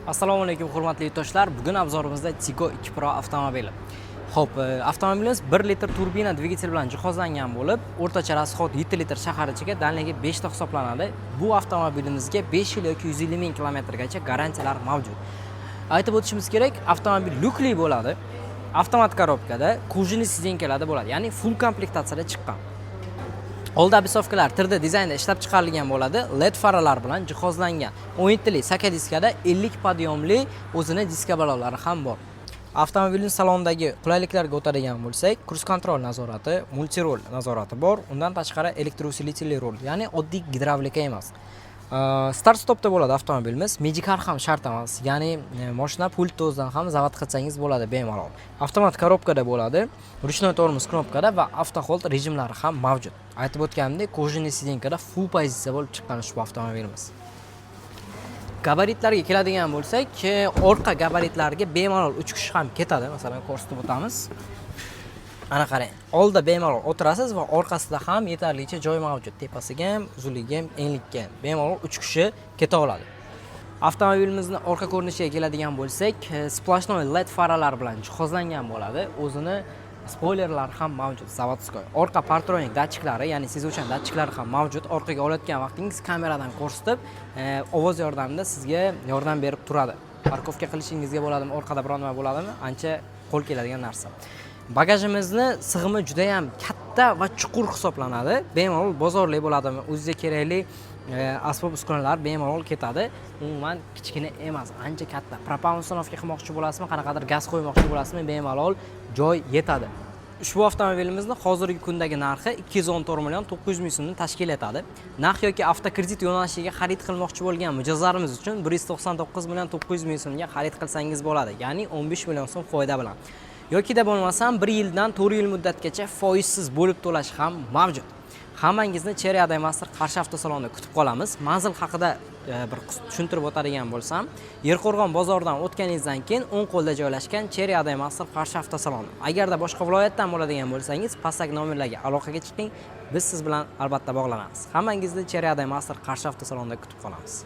Assalomu alaykum hurmatli yurtdoshlar. Bugun obzorimizda Tigo 2 Pro avtomobili. Xo'p, avtomobilimiz 1 litr turbina dvigatel bilan jihozlangan bo'lib, o'rtacha rasxod 7 litr shahar ichiga, danligi 5 ta hisoblanadi. Bu avtomobilimizga 5 yil yoki 150 ming kilometrgacha garantiyalar mavjud. Aytib o'tishimiz kerak, avtomobil lyukli bo'ladi. Avtomat korobkada, kujini sidenkalarda bo'ladi, ya'ni full komplektatsiyada chiqqan. Old obisovkalar 3D dizaynda ishlab chiqarilgan bo'ladi. LED faralar bilan jihozlangan. 17 lik saka diskada 50 podyomli o'zini diska balonlari ham bor. Avtomobilning salonidagi qulayliklarga o'tadigan bo'lsak, cruise control nazorati, multirol nazorati bor. Undan tashqari elektrousilitel rol, ya'ni oddiy gidravlika emas. Start stopda bo'ladi avtomobilimiz. Magicar ham shart emas. Ya'ni mashina pulti o'zidan ham zavod qilsangiz bo'ladi bemalol. Avtomat korobkada bo'ladi, ruchnoy tormoz knopkada va avto hold rejimlari ham mavjud. Aytib o'tganimdek, kojini sidenkada full pozitsiya bo'lib chiqqan ushbu avtomobilimiz. Gabaritlarga keladigan bo'lsak, orqa gabaritlarga bemalol 3 kishi ham ketadi. Masalan, ko'rsatib o'tamiz. Ana qarang, oldida bemalol o'tirasiz va orqasida ham yetarlicha joy mavjud. Tepasiga ham, uzunligiga ham, enligiga ham bemalol 3 kishi keta oladi. Avtomobilimizning orqa ko'rinishiga keladigan bo'lsak, splashnoy LED faralar bilan jihozlangan bo'ladi. O'zini spoilerlar ham mavjud, zavodskoy. Orqa partronik datchiklari, ya'ni sezuvchan datchiklari ham mavjud. Orqaga olayotgan vaqtingiz kameradan ko'rsatib, ovoz yordamida sizga yordam berib turadi. Parkovka qilishingizga bo'ladimi, orqada biron nima bo'ladimi, ancha qo'l keladigan narsa. Bagajimizni sig'imi juda ham katta va chuqur hisoblanadi. Bemalol bozorlik bo'ladimi, o'ziga kerakli asbob uskunalar bemalol ketadi. Umuman kichkina emas, ancha katta. Propan uстановка qilmoqchi bo'lasizmi, qanaqadir gaz qo'ymoqchi bo'lasizmi, bemalol joy yetadi. Ushbu avtomobilimizni hozirgi kundagi narxi 214 million 900 ming so'mni tashkil etadi. Narx yoki avtokredit yo'nalishiga xarid qilmoqchi bo'lgan mijozlarimiz uchun 199 million 900 ming so'mga xarid qilsangiz bo'ladi, ya'ni 15 million so'm foyda bilan. Yoki-da bo'lmasam 1 yildan 4 yil muddatgacha foizsiz bo'lib to'lash ham mavjud. Hammangizni Cherry Adaymaster Qarshi avtosalonida kutib qolamiz. Manzil haqida bir tushuntirib o'tadigan bo'lsam, Yerqo'rg'on bozoridan o'tganingizdan keyin o'ng qo'lda joylashgan Cherry Adaymaster Qarshi avtosaloni. Agarda boshqa viloyatdan bo'ladigan bo'lsangiz, pastdagi nomerlarga aloqaga chiqing, biz siz bilan albatta bog'lanamiz. Hammangizni Cherry Adaymaster Qarshi avtosalonida kutib qolamiz.